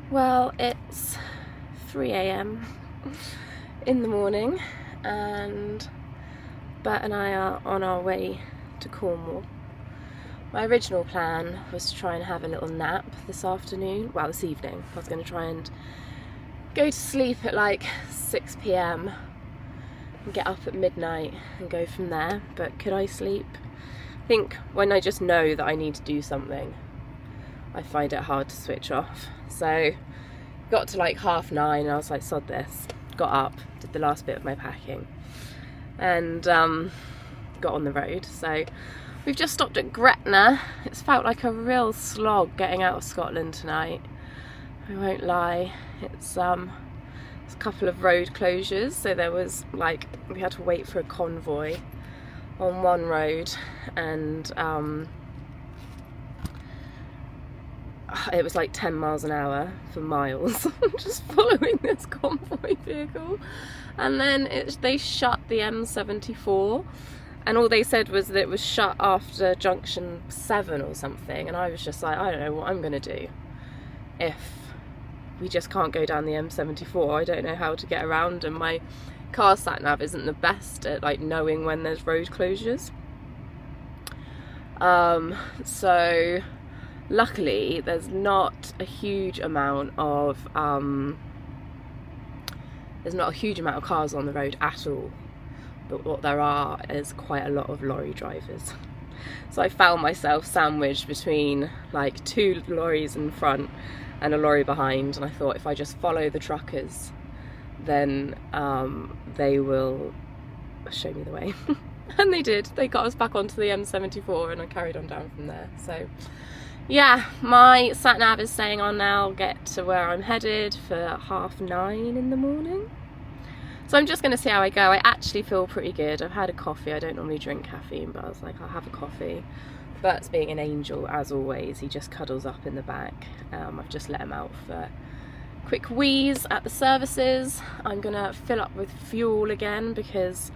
Well, it's 3 a.m. in the morning and Bert and I are on our way to Cornwall. My original plan was to try and have a little nap this afternoon, well this evening. I was going to try and go to sleep at like 6 p.m. and get up at midnight and go from there, but could I sleep? I think when I just know that I need to do something, I find it hard to switch off. So got to like 9:30 and I was like, sod this. Got up, did the last bit of my packing and got on the road. So we've just stopped at Gretna. It's felt like a real slog getting out of Scotland tonight, I won't lie. It's a couple of road closures, so there was like, we had to wait for a convoy on one road and it was like 10 miles an hour for miles just following this convoy vehicle. And then they shut the M74 and all they said was that it was shut after junction 7 or something, and I was just like, I don't know what I'm gonna do if we just can't go down the M74. I don't know how to get around, and my car sat nav isn't the best at like knowing when there's road closures. So luckily there's not a huge amount of cars on the road at all, but what there are is quite a lot of lorry drivers. So I found myself sandwiched between like 2 lorries in front and a lorry behind, and I thought if I just follow the truckers then they will show me the way. And they did. They got us back onto the M74 and I carried on down from there. So yeah, my sat nav is saying I'll now get to where I'm headed for 9:30 in the morning. So I'm just going to see how I go. I actually feel pretty good. I've had a coffee. I don't normally drink caffeine, but I was like, I'll have a coffee. Bert's being an angel as always. He just cuddles up in the back. I've just let him out for quick wheeze at the services. I'm going to fill up with fuel again because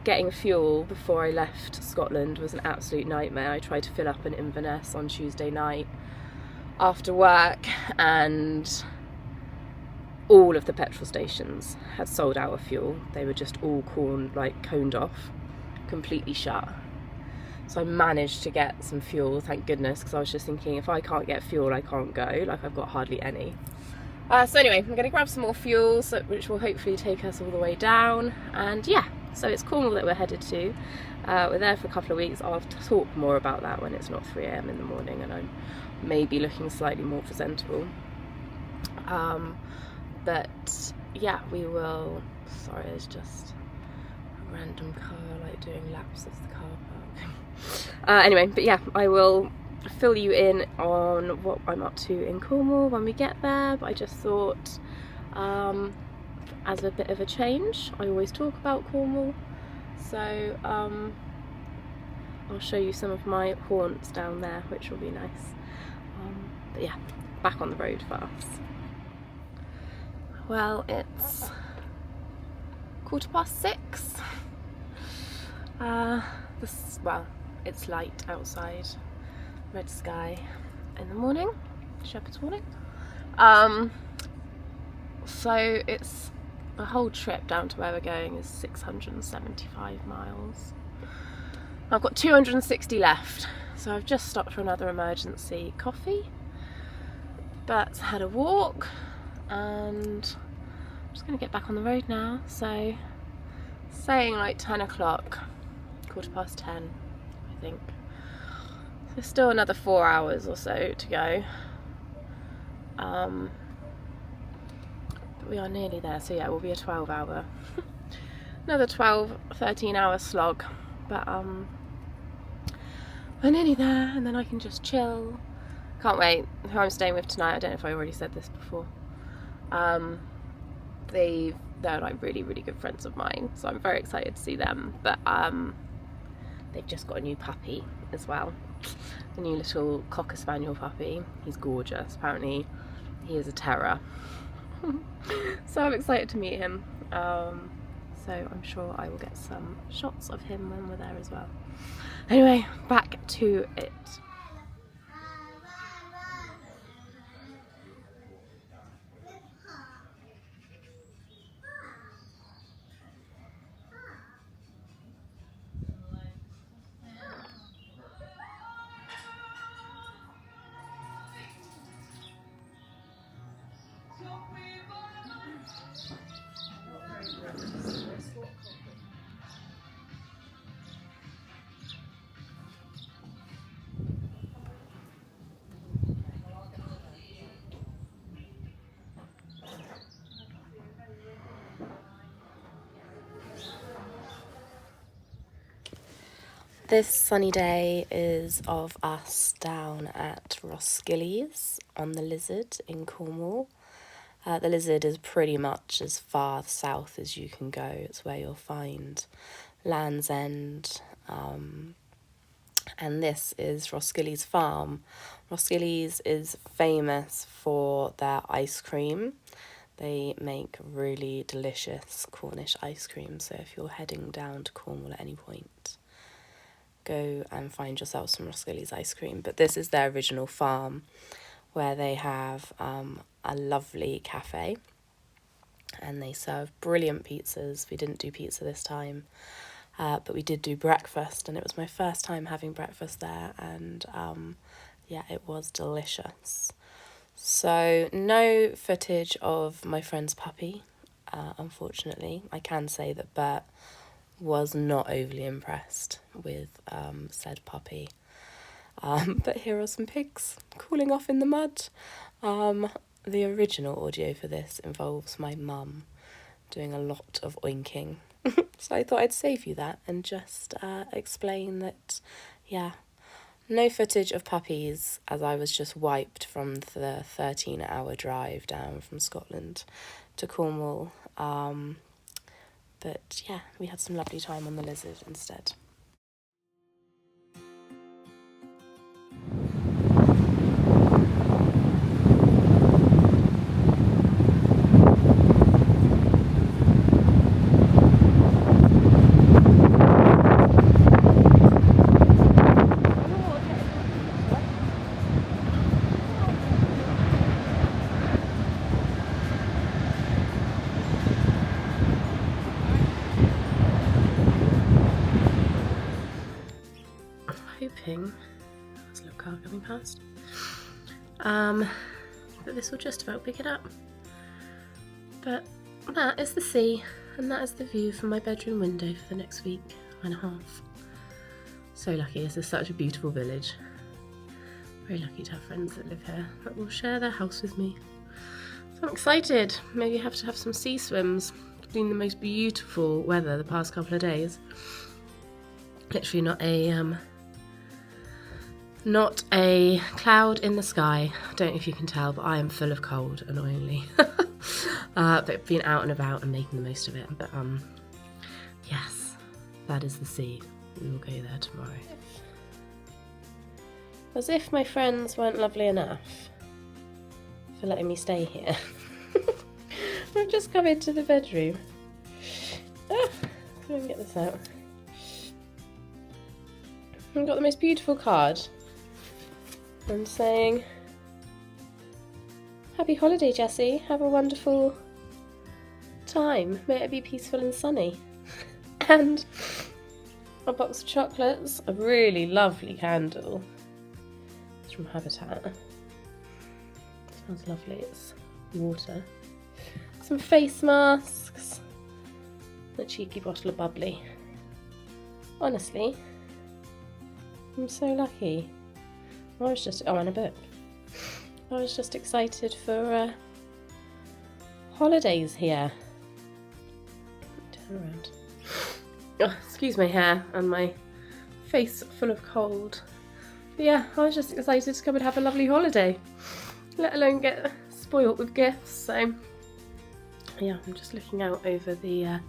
getting fuel before I left Scotland was an absolute nightmare. I tried to fill up in Inverness on Tuesday night after work and all of the petrol stations had sold out of fuel. They were just all coned off, completely shut. So I managed to get some fuel, thank goodness, because I was just thinking if I can't get fuel I can't go, like I've got hardly any. So anyway, I'm going to grab some more fuel, which will hopefully take us all the way down, and yeah, so it's Cornwall that we're headed to. We're there for a couple of weeks. I'll talk more about that when it's not 3 a.m. in the morning and I'm maybe looking slightly more presentable. But yeah, we will. Sorry, there's just a random car like doing laps of the car park. Anyway, but yeah, I will fill you in on what I'm up to in Cornwall when we get there. But I just thought, as a bit of a change, I always talk about Cornwall, so I'll show you some of my haunts down there, which will be nice. But yeah, back on the road for us. Well, it's 6:15. Well, it's light outside, red sky in the morning, shepherd's morning. So it's the whole trip down to where we're going is 675 miles. I've got 260 left, so I've just stopped for another emergency coffee. Bert's had a walk, and I'm just going to get back on the road now. So saying like 10 o'clock, 10:15 I think. So still another 4 hours or so to go. But we are nearly there, so yeah, it will be a 12-hour another 13 hour slog, but we're nearly there, and then I can just chill. Can't wait. Who I'm staying with tonight, I don't know if I already said this before, they're like really good friends of mine, so I'm very excited to see them. But they've just got a new puppy as well, a new little Cocker Spaniel puppy. He's gorgeous. Apparently he is a terror. So I'm excited to meet him. So I'm sure I will get some shots of him when we're there as well. Anyway, back to it. This sunny day is of us down at Roskilly's on the Lizard in Cornwall. The Lizard is pretty much as far south as you can go. It's where you'll find Land's End, and this is Roskilly's farm. Roskilly's is famous for their ice cream. They make really delicious Cornish ice cream, so if you're heading down to Cornwall at any point, go and find yourself some Roskilly's ice cream. But this is their original farm, where they have a lovely cafe, and they serve brilliant pizzas. We didn't do pizza this time, but we did do breakfast, and it was my first time having breakfast there, and yeah, it was delicious. So no footage of my friend's puppy, unfortunately. I can say that Bert was not overly impressed with said puppy. But here are some pigs cooling off in the mud. The original audio for this involves my mum doing a lot of oinking. So I thought I'd save you that and just explain that, yeah, no footage of puppies, as I was just wiped from the 13-hour drive down from Scotland to Cornwall. But yeah, we had some lovely time on the Lizard instead. Hoping there's a little car coming past, but this will just about pick it up. But that is the sea, and that is the view from my bedroom window for the next week and a half. So lucky. This is such a beautiful village. Very lucky to have friends that live here that will share their house with me. So I'm excited. Maybe have to have some sea swims. It's been the most beautiful weather the past couple of days. Literally not a cloud in the sky. I don't know if you can tell, but I am full of cold, annoyingly. But being out and about and making the most of it. But yes, that is the sea. We will go there tomorrow. As if my friends weren't lovely enough for letting me stay here. I've just come into the bedroom. Let me get this out. I've got the most beautiful card. And saying, "Happy holiday, Jessie. Have a wonderful time. May it be peaceful and sunny." And a box of chocolates, a really lovely candle. It's from Habitat. It smells lovely. It's water. Some face masks. A cheeky bottle of bubbly. Honestly, I'm so lucky. And a book. I was just excited for holidays here. Turn around. Oh, excuse my hair and my face full of cold. But yeah, I was just excited to come and have a lovely holiday, let alone get spoilt with gifts. So yeah, I'm just looking out over the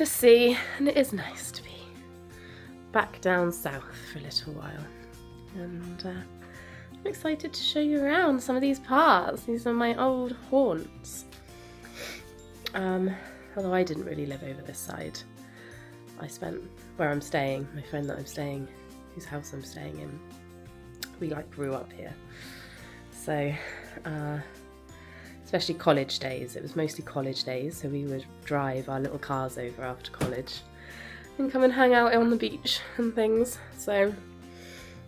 sea, and it is nice to be back down south for a little while. And I'm excited to show you around some of these parts. These are my old haunts. Although I didn't really live over this side. I spent where I'm staying, my friend that I'm staying, whose house I'm staying in, we grew up here. So, especially college days, it was mostly college days, so we would drive our little cars over after college and come and hang out on the beach and things. So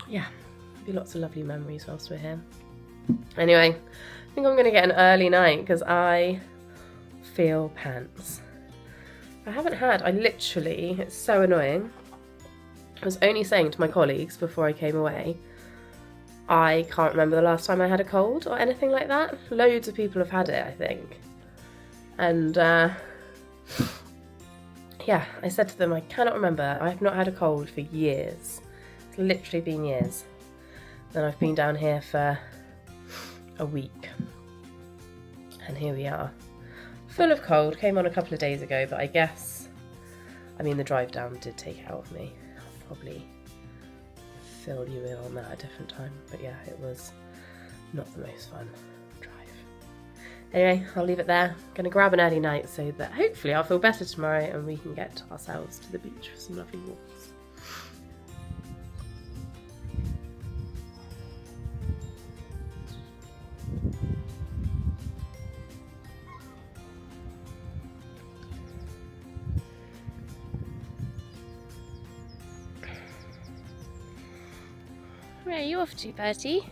yeah, there'll be lots of lovely memories whilst we're here. Anyway, I think I'm going to get an early night because I feel pants. It's so annoying. I was only saying to my colleagues before I came away, I can't remember the last time I had a cold or anything like that. Loads of people have had it, I think. And yeah, I said to them, I cannot remember. I've not had a cold for years. It's literally been years. Then I've been down here for a week. And here we are. Full of cold. Came on a couple of days ago, but I guess, I mean, the drive down did take it out of me. I'll probably fill you in on that at a different time. But yeah, it was not the most fun drive. Anyway, I'll leave it there. I'm going to grab an early night so that hopefully I'll feel better tomorrow and we can get ourselves to the beach for some lovely walks. Where are you off to, Bertie?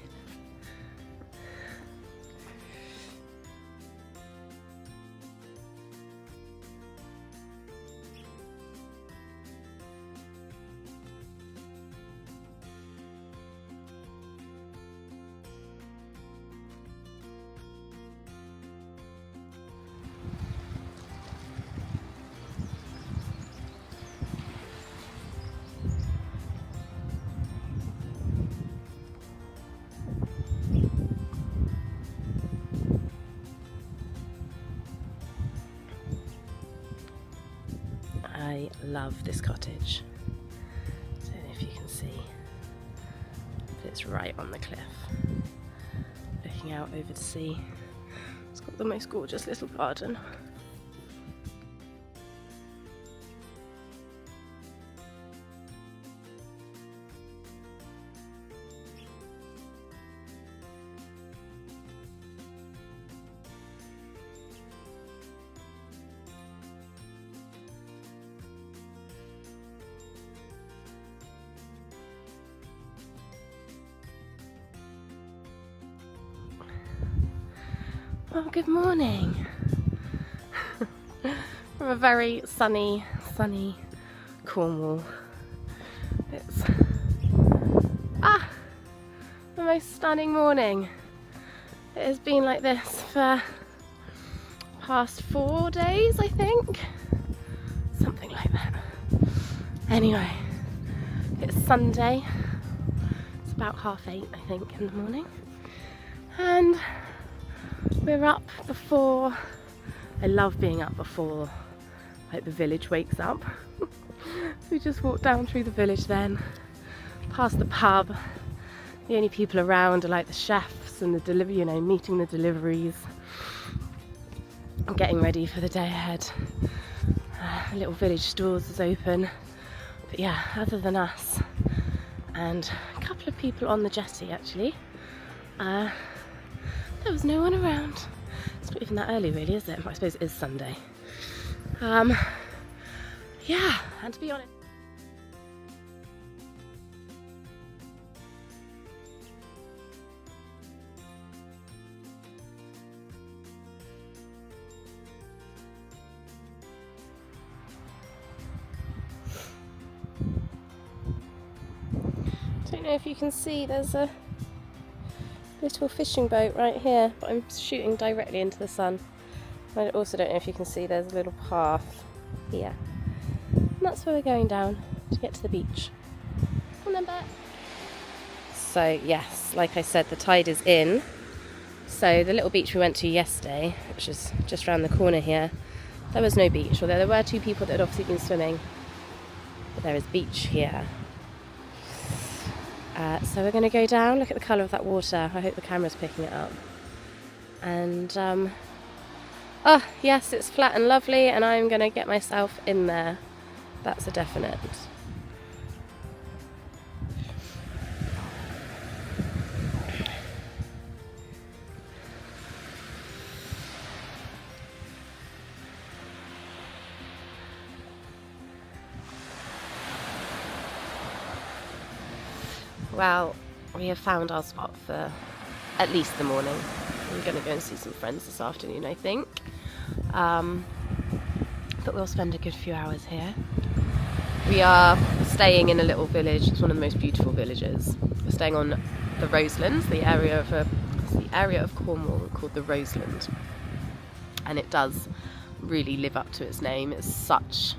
I love this cottage. I don't know if you can see, but it's right on the cliff, looking out over the sea. It's got the most gorgeous little garden. Oh, good morning. From a very sunny Cornwall. It's the most stunning morning. It has been like this for past 4 days, I think. Something like that. Anyway, it's Sunday. It's about 8:30, I think, in the morning. And we're up before, I love being up before like the village wakes up. So we just walked down through the village then, past the pub. The only people around are like the chefs and the meeting the deliveries and getting ready for the day ahead. The little village stores is open. But yeah, other than us and a couple of people on the jetty actually, there was no one around. It's not even that early really, is it? I suppose it is Sunday. Yeah, and to be honest, I don't know if you can see, there's a little fishing boat right here, but I'm shooting directly into the sun. I also don't know if you can see, there's a little path here. And that's where we're going down to get to the beach. Come on then, Bert. So yes, like I said, the tide is in. So the little beach we went to yesterday, which is just around the corner here, there was no beach, although there were 2 people that had obviously been swimming. But there is beach here. So we're going to go down, look at the colour of that water. I hope the camera's picking it up. And, oh yes, it's flat and lovely, and I'm going to get myself in there. That's a definite. Well, we have found our spot for at least the morning. We're going to go and see some friends this afternoon, I think. But we'll spend a good few hours here. We are staying in a little village. It's one of the most beautiful villages. We're staying on the Roseland, the area of Cornwall called the Roseland. And it does really live up to its name. It's such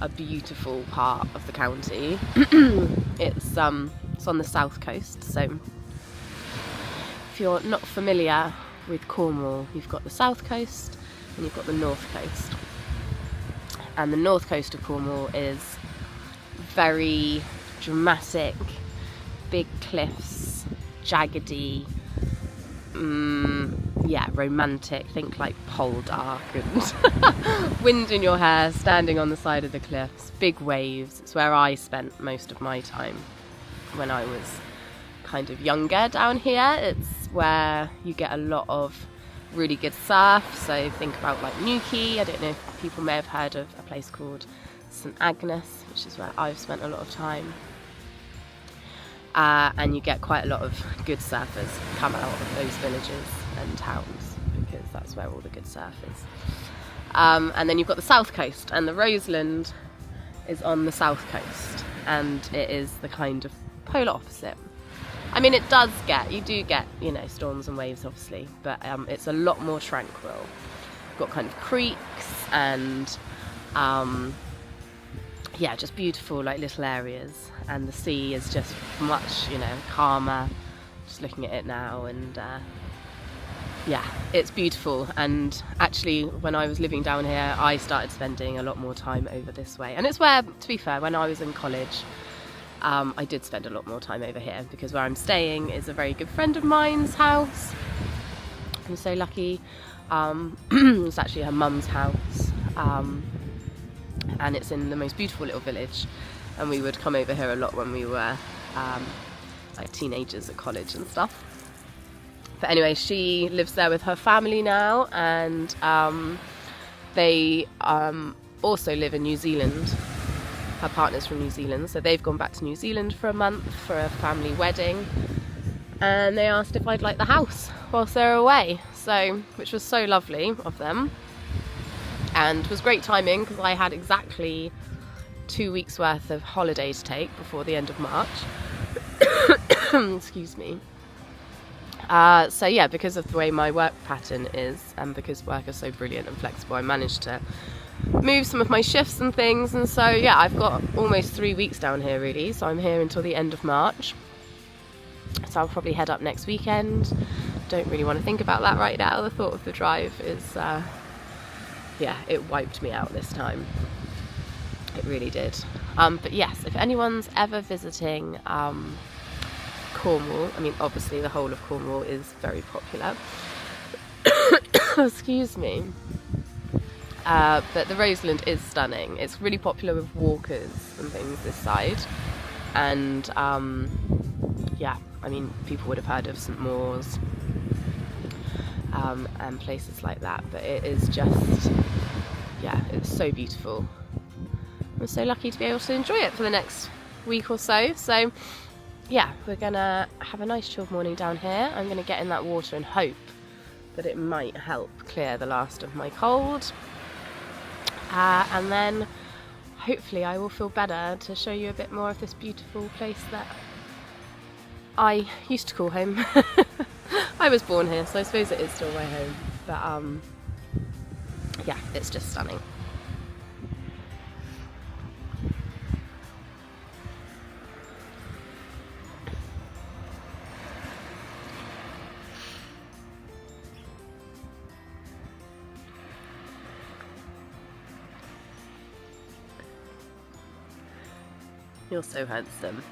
a beautiful part of the county. It's on the south coast, so if you're not familiar with Cornwall, you've got the south coast and you've got the north coast. And the north coast of Cornwall is very dramatic, big cliffs, jaggedy, romantic, think like pole dark and wind in your hair, standing on the side of the cliffs, big waves. It's where I spent most of my time when I was kind of younger down here. It's where you get a lot of really good surf, so think about like Newquay. I don't know if people may have heard of a place called St Agnes, which is where I've spent a lot of time. And you get quite a lot of good surfers come out of those villages and towns, because that's where all the good surf is. And then you've got the south coast, and the Roseland is on the south coast, and it is the kind of polar opposite. I mean, you do get, you know, storms and waves obviously, but it's a lot more tranquil. You've got kind of creeks and just beautiful like little areas, and the sea is just much, you know, calmer. Just looking at it now, and it's beautiful. And actually, when I was living down here, I started spending a lot more time over this way, and it's where, to be fair, when I was in college, I did spend a lot more time over here, because where I'm staying is a very good friend of mine's house. I'm so lucky. It's actually her mum's house. And it's in the most beautiful little village, and we would come over here a lot when we were like teenagers at college and stuff. But anyway, she lives there with her family now, and they also live in New Zealand. Her partner's from New Zealand, so they've gone back to New Zealand for a month for a family wedding, and they asked if I'd like the house whilst they're away, so, which was so lovely of them. And was great timing, because I had exactly 2 weeks worth of holiday to take before the end of March. Excuse me. So yeah, because of the way my work pattern is, and because work is so brilliant and flexible, I managed to move some of my shifts and things. And so yeah, I've got almost 3 weeks down here really. So I'm here until the end of March. So I'll probably head up next weekend. Don't really want to think about that right now. The thought of the drive is... it wiped me out this time. It really did. But yes, if anyone's ever visiting Cornwall, I mean, obviously the whole of Cornwall is very popular. Excuse me. But the Roseland is stunning. It's really popular with walkers and things this side. And I mean, people would have heard of St Mawes. And places like that, but it is just, it's so beautiful. I'm so lucky to be able to enjoy it for the next week or so. So yeah, we're gonna have a nice chilled morning down here. I'm gonna get in that water and hope that it might help clear the last of my cold, and then hopefully I will feel better to show you a bit more of this beautiful place that I used to call home. I was born here, so I suppose it is still my home, but it's just stunning. You're so handsome.